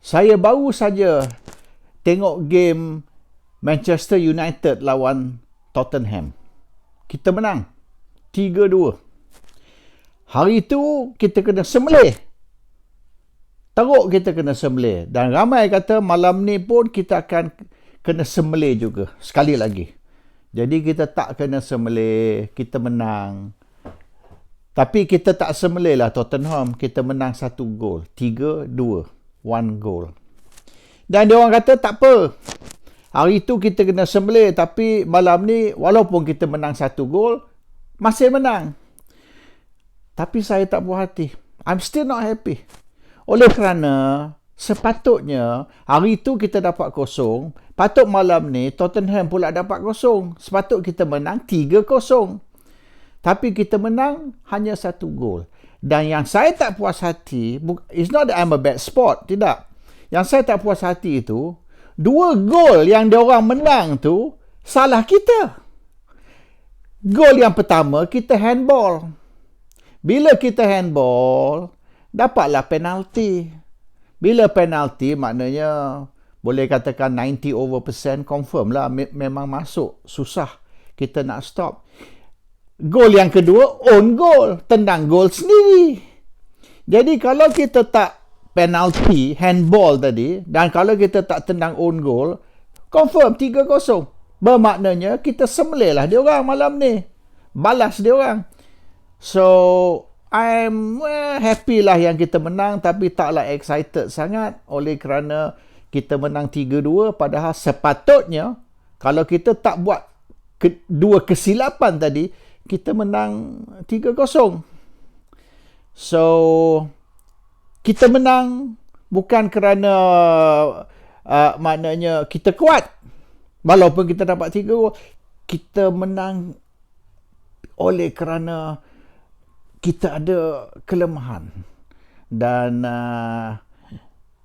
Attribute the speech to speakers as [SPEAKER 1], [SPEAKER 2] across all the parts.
[SPEAKER 1] Saya baru saja tengok game Manchester United lawan Tottenham. Kita menang 3-2. Hari itu kita kena sembelih. Teruk kita kena sembelih. Dan ramai kata malam ni pun kita akan kena sembelih juga. Sekali lagi. Jadi kita tak kena sembelih. Kita menang. Tapi kita tak sembelih lah Tottenham. Kita menang 1 gol. 3-2. 1 gol. Dan dia orang kata tak apa. Hari itu kita kena sembelih. Tapi malam ni walaupun kita menang 1 gol. Masih menang. Tapi saya tak puas hati. I'm still not happy. Oleh kerana sepatutnya hari itu kita dapat kosong. Patut malam ni Tottenham pula dapat kosong. Sepatut kita menang 3-0. Tapi kita menang hanya 1 gol. Dan yang saya tak puas hati, it's not that I'm a bad sport, tidak. Yang saya tak puas hati itu, 2 gol yang diorang menang tu, salah kita. Gol yang pertama, kita handball. Bila kita handball, dapatlah penalti. Bila penalti, maknanya boleh katakan 90% confirm lah, memang masuk. Susah kita nak stop. Gol yang kedua, own goal. Tendang gol sendiri. Jadi kalau kita tak penalti, handball tadi, dan kalau kita tak tendang own goal, confirm 3-0. Bermaknanya kita sembelih lah diorang malam ni. Balas diorang. So, I'm happy lah yang kita menang, tapi taklah excited sangat oleh kerana kita menang 3-2, padahal sepatutnya kalau kita tak buat dua kesilapan tadi, kita menang 3-0. So, kita menang bukan kerana maknanya kita kuat. Walaupun kita dapat 3 gol, kita menang oleh kerana kita ada kelemahan. Dan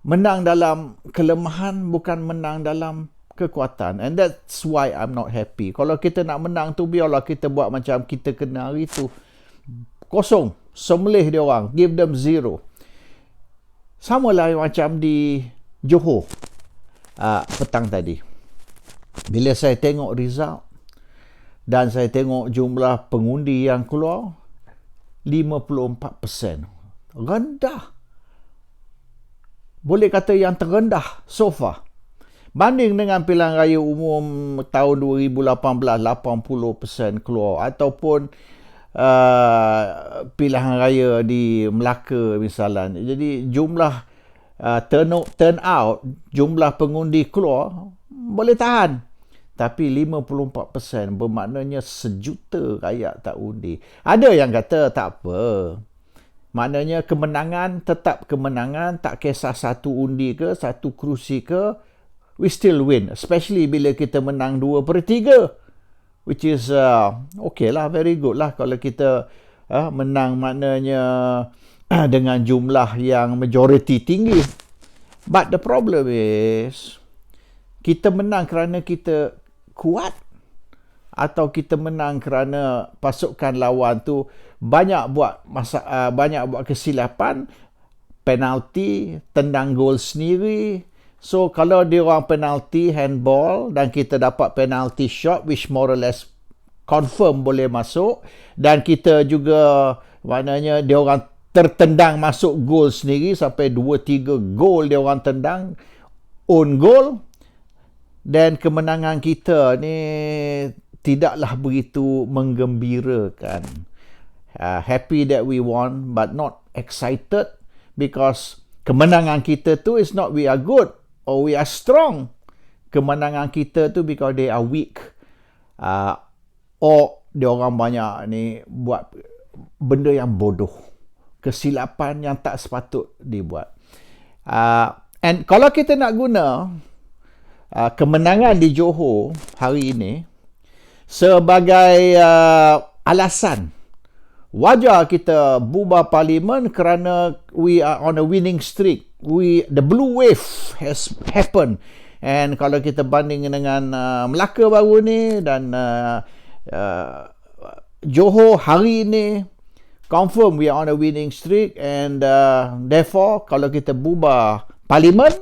[SPEAKER 1] menang dalam kelemahan bukan menang dalam kekuatan. And that's why I'm not happy. Kalau kita nak menang tu, biarlah kita buat macam kita kena hari tu. Kosong. Sembelih dia orang. Give them 0. Sama lah macam di Johor petang tadi. Bila saya tengok result dan saya tengok jumlah pengundi yang keluar, 54%. Rendah. Boleh kata yang terendah so far. Banding dengan pilihan raya umum tahun 2018, 80% keluar. Ataupun pilihan raya di Melaka misalnya. Jadi jumlah turnout, jumlah pengundi keluar, boleh tahan. Tapi 54% bermaknanya 1 juta rakyat tak undi. Ada yang kata tak apa. Maknanya kemenangan tetap kemenangan. Tak kisah 1 undi ke, 1 kerusi ke, we still win, especially bila kita menang 2/3, which is okay lah, very good lah kalau kita menang maknanya dengan jumlah yang majority tinggi. But the problem is, kita menang kerana kita kuat atau kita menang kerana pasukan lawan tu banyak buat kesilapan, penalti, tendang gol sendiri. So, kalau dia orang penalti handball dan kita dapat penalty shot which more or less confirm boleh masuk, dan kita juga maknanya dia orang tertendang masuk gol sendiri sampai 2-3 gol dia orang tendang own goal, dan kemenangan kita ni tidaklah begitu menggembirakan. Happy that we won but not excited because kemenangan kita tu is not we are good or we are strong. Kemenangan kita tu because they are weak. Or dia orang banyak ni buat benda yang bodoh. Kesilapan yang tak sepatut dibuat. And kalau kita nak guna kemenangan di Johor hari ini sebagai alasan, wajar kita bubar parlimen kerana we are on a winning streak. The blue wave has happened. And kalau kita banding dengan Melaka baru ni dan Johor hari ini, confirm we are on a winning streak, and therefore kalau kita bubar parlimen,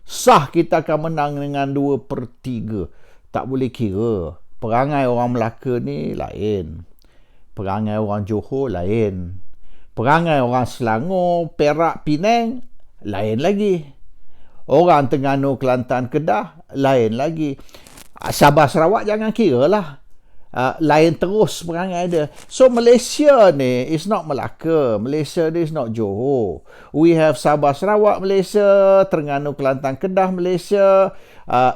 [SPEAKER 1] Sah kita akan menang dengan 2/3. Tak boleh kira. Perangai orang Melaka ni lain. Perangai orang Johor lain. Perangai orang Selangor, Perak, Penang lain lagi. Orang Terengganu, Kelantan, Kedah lain lagi. Sabah, Sarawak jangan kira lah. Lain terus perangai dia. So Malaysia ni is not Melaka. Malaysia ni is not Johor. We have Sabah, Sarawak, Malaysia, Terengganu, Kelantan, Kedah, Malaysia,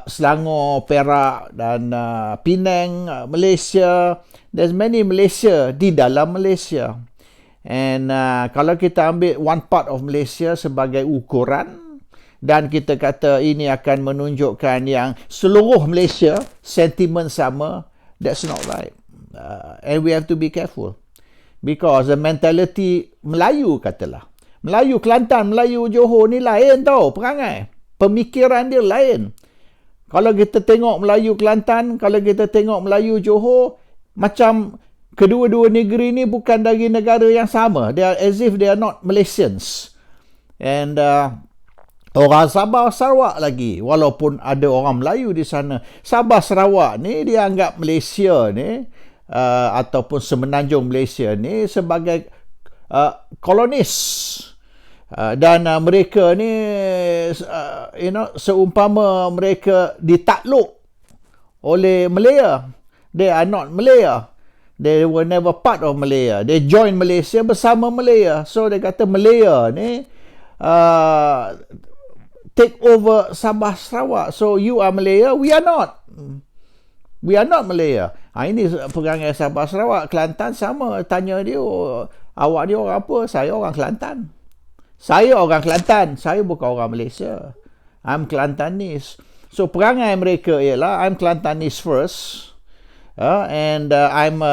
[SPEAKER 1] Selangor, Perak dan Penang, Malaysia. There's many Malaysia di dalam Malaysia. And kalau kita ambil one part of Malaysia sebagai ukuran dan kita kata ini akan menunjukkan yang seluruh Malaysia sentimen sama, that's not right. And we have to be careful. Because the mentality Melayu katalah. Melayu Kelantan, Melayu Johor ni lain tau perangai. Pemikiran dia lain. Kalau kita tengok Melayu Kelantan, kalau kita tengok Melayu Johor, macam kedua-dua negeri ni bukan dari negara yang sama. They are as if they are not Malaysians. And orang Sabah Sarawak lagi, walaupun ada orang Melayu di sana, Sabah Sarawak ni dia anggap Malaysia ni ataupun semenanjung Malaysia ni sebagai kolonis. Dan mereka ni seumpama mereka ditakluk oleh Malaya. They are not Malaya. They were never part of Malaya. They joined Malaysia bersama Malaya. So dia kata Malaya ni take over Sabah Sarawak. So you are Malaya, we are not. We are not Malaya. Ini perangai Sabah Sarawak. Kelantan sama. Tanya dia, awak ni orang apa? Saya orang Kelantan. Saya orang Kelantan. Saya bukan orang Malaysia. I'm Kelantanis. So perangai mereka ialah I'm Kelantanis first. And I'm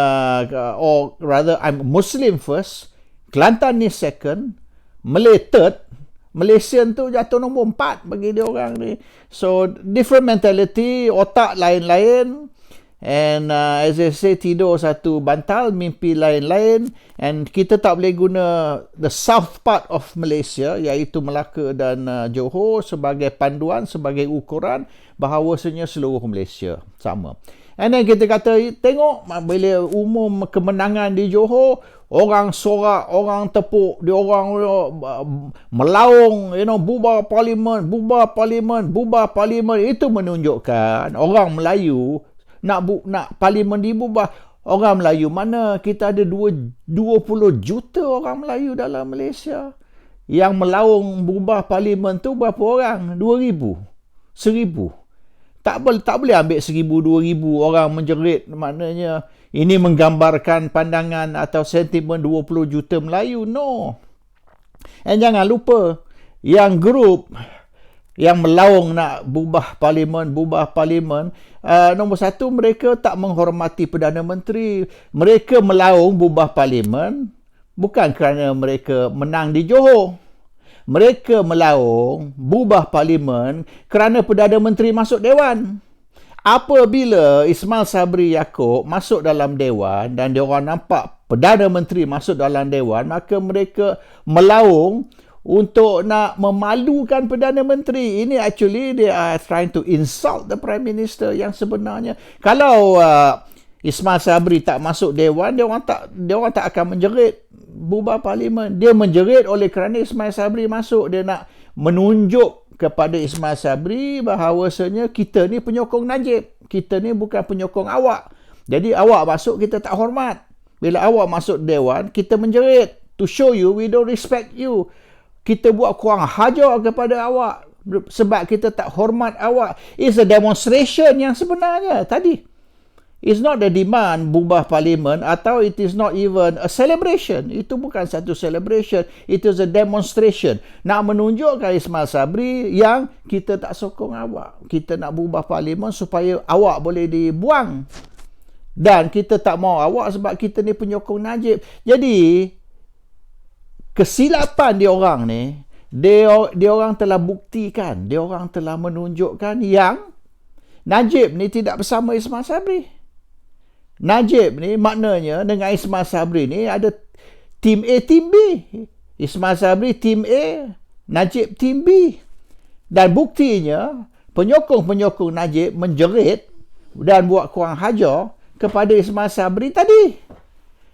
[SPEAKER 1] or rather I'm Muslim first, Kelantanis second, Malay third, Malaysian tu jatuh nombor 4 bagi dia orang ni. So different mentality, otak lain-lain, and as I say, tidur satu bantal, mimpi lain-lain, and kita tak boleh guna the south part of Malaysia iaitu Melaka dan Johor sebagai panduan, sebagai ukuran bahawasanya seluruh Malaysia sama. And then kita kata, tengok bila umum kemenangan di Johor, orang sorak, orang tepuk, dia orang melaung, bubar parlimen, bubar parlimen, bubar parlimen. Itu menunjukkan orang Melayu nak parlimen dibubar. Orang Melayu mana? Kita ada 20 juta orang Melayu dalam Malaysia. Yang melaung bubar parlimen tu berapa orang? 2,000? 1,000? Tak boleh ambil 1,000, 2,000 orang menjerit. Maknanya ini menggambarkan pandangan atau sentimen 20 juta Melayu. No. And jangan lupa, yang grup yang melaung nak bubar parlimen, nombor satu, mereka tak menghormati Perdana Menteri. Mereka melaung bubar parlimen bukan kerana mereka menang di Johor. Mereka melaung bubar parlimen kerana Perdana Menteri masuk Dewan. Apabila Ismail Sabri Yaakob masuk dalam Dewan dan diorang nampak Perdana Menteri masuk dalam Dewan, maka mereka melaung untuk nak memalukan Perdana Menteri. Ini actually they are trying to insult the Prime Minister yang sebenarnya. Kalau Ismail Sabri tak masuk Dewan, dia orang tak akan menjerit bubar parlimen. Dia menjerit oleh kerana Ismail Sabri masuk. Dia nak menunjuk kepada Ismail Sabri bahawasanya kita ni penyokong Najib. Kita ni bukan penyokong awak. Jadi awak masuk, kita tak hormat. Bila awak masuk Dewan, kita menjerit. To show you, we don't respect you. Kita buat kurang hajar kepada awak sebab kita tak hormat awak. It's a demonstration yang sebenarnya tadi. It's not the demand bubar parlimen, atau it is not even a celebration. Itu bukan satu celebration. It is a demonstration. Nak menunjukkan Ismail Sabri yang kita tak sokong awak. Kita nak bubar parlimen supaya awak boleh dibuang. Dan kita tak mau awak sebab kita ni penyokong Najib. Jadi, kesilapan diorang ni, diorang telah buktikan, diorang telah menunjukkan yang Najib ni tidak bersama Ismail Sabri. Najib ni maknanya dengan Ismail Sabri ni ada tim A, tim B. Ismail Sabri tim A, Najib tim B. Dan buktinya, penyokong-penyokong Najib menjerit dan buat kurang hajar kepada Ismail Sabri tadi.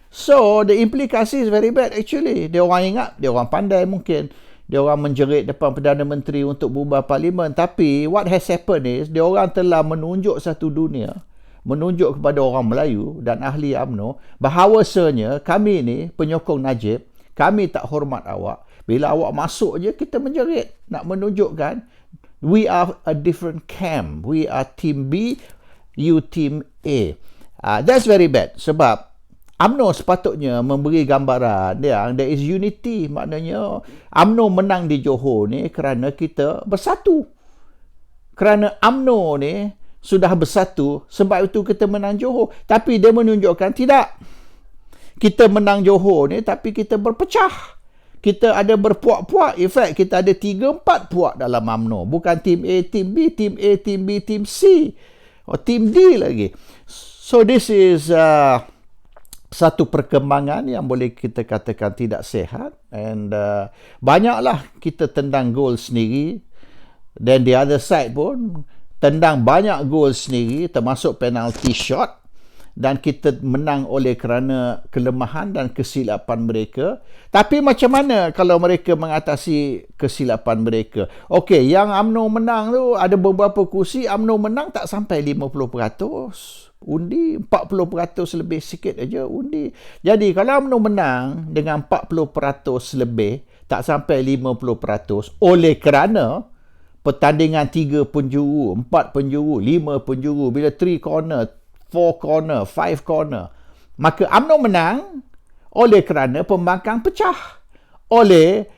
[SPEAKER 1] So, the implication is very bad actually. Dia orang ingat, dia orang pandai mungkin. Dia orang menjerit depan Perdana Menteri untuk bubar parlimen. Tapi, what has happened is, dia orang telah menunjuk satu dunia, menunjuk kepada orang Melayu dan ahli UMNO, bahawasanya kami ni, penyokong Najib, kami tak hormat awak. Bila awak masuk je, kita menjerit. Nak menunjukkan, we are a different camp. We are team B, you team A. That's very bad. Sebab, UMNO sepatutnya memberi gambaran yang there is unity. Maknanya UMNO menang di Johor ni kerana kita bersatu. Kerana UMNO ni sudah bersatu, sebab itu kita menang Johor. Tapi dia menunjukkan tidak. Kita menang Johor ni tapi kita berpecah. Kita ada berpuak-puak. In fact, kita ada 3-4 puak dalam UMNO. Bukan tim A, tim B, tim A, tim B, tim C. Atau tim D lagi. So this is satu perkembangan yang boleh kita katakan tidak sihat, and banyaklah kita tendang gol sendiri, dan the other side pun tendang banyak gol sendiri termasuk penalty shot, dan kita menang oleh kerana kelemahan dan kesilapan mereka. Tapi macam mana kalau mereka mengatasi kesilapan mereka? Okey, yang UMNO menang tu ada beberapa kursi UMNO menang tak sampai 50%. Undi 40% lebih sikit aja undi. Jadi kalau UMNO menang dengan 40% lebih, tak sampai 50%, oleh kerana pertandingan 3 penjuru, 4 penjuru, 5 penjuru, bila 3 corner, 4 corner, 5 corner, maka UMNO menang oleh kerana pembangkang pecah. Oleh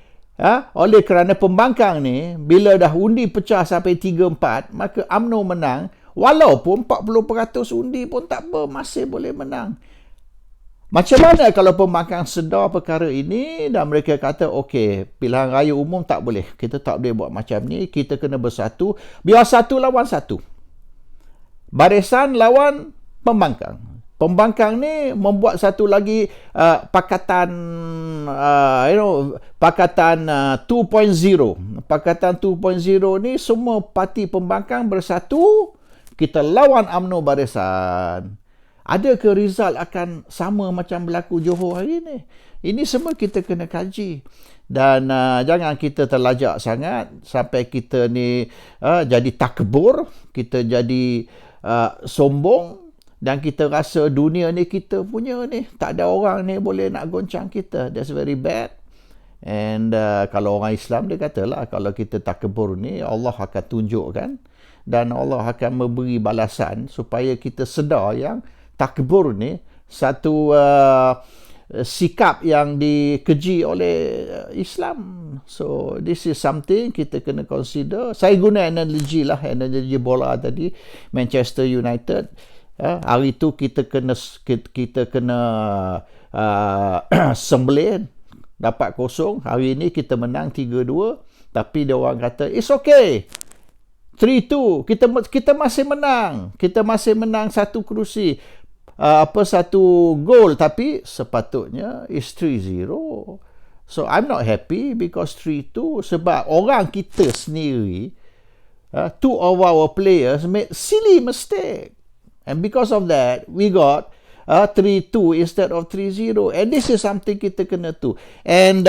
[SPEAKER 1] kerana pembangkang ni, bila dah undi pecah sampai 3-4, maka UMNO menang. Walaupun 40% undi pun tak apa, masih boleh menang. Macam mana kalau pembangkang sedar perkara ini dan mereka kata, okey, pilihan raya umum tak boleh. Kita tak boleh buat macam ni. Kita kena bersatu. Biar satu lawan satu. Barisan lawan pembangkang. Pembangkang ni membuat satu lagi pakatan, pakatan 2.0. Pakatan 2.0 ni semua parti pembangkang bersatu. Kita lawan UMNO Barisan. Adakah result akan sama macam berlaku Johor hari ini? Ini semua kita kena kaji. Dan jangan kita terlajak sangat sampai kita ni jadi takbur, kita jadi sombong, dan kita rasa dunia ni kita punya ni. Tak ada orang ni boleh nak goncang kita. That's very bad. And kalau orang Islam dia katalah, kalau kita takbur ni, Allah akan tunjukkan. Dan Allah akan memberi balasan supaya kita sedar yang takbur ni satu sikap yang dikeji oleh Islam. So this is something kita kena consider. Saya guna analogi bola tadi, Manchester United. Hari tu kita kena sembelih dapat 0. Hari ni kita menang 3-2, tapi dia orang kata it's okay. 3-2, kita masih menang. Kita masih menang satu kerusi. Satu gol, tapi sepatutnya is 3-0. So I'm not happy because 3-2, sebab orang kita sendiri, two of our players made silly mistake. And because of that, we got 3-2 instead of 3-0. And this is something kita kena tu. And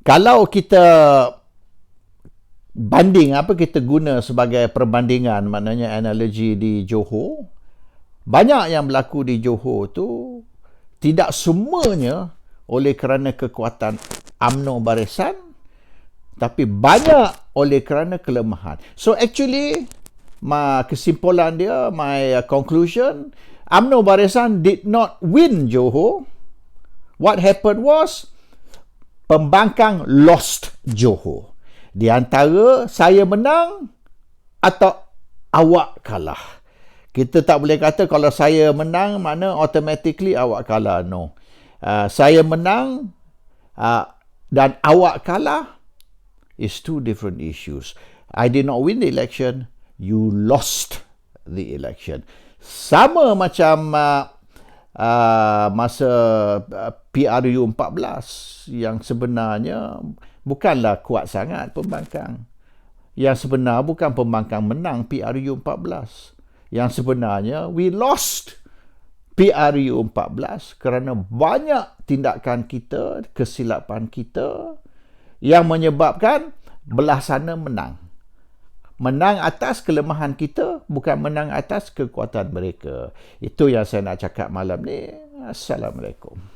[SPEAKER 1] kalau kita banding, kita guna sebagai perbandingan, maknanya analogi di Johor, banyak yang berlaku di Johor tu tidak semuanya oleh kerana kekuatan UMNO Barisan, tapi banyak oleh kerana kelemahan. So actually, kesimpulan dia, my conclusion, UMNO Barisan did not win Johor. What happened was, pembangkang lost Johor. Di antara saya menang atau awak kalah. Kita tak boleh kata kalau saya menang mana automatically awak kalah. No. Saya menang dan awak kalah is two different issues. I did not win the election. You lost the election. Sama macam masa PRU 14 yang sebenarnya bukanlah kuat sangat pembangkang. Yang sebenar bukan pembangkang menang PRU14. Yang sebenarnya we lost PRU14 kerana banyak tindakan kita, kesilapan kita yang menyebabkan belah sana menang. Menang atas kelemahan kita, bukan menang atas kekuatan mereka. Itu yang saya nak cakap malam ni. Assalamualaikum.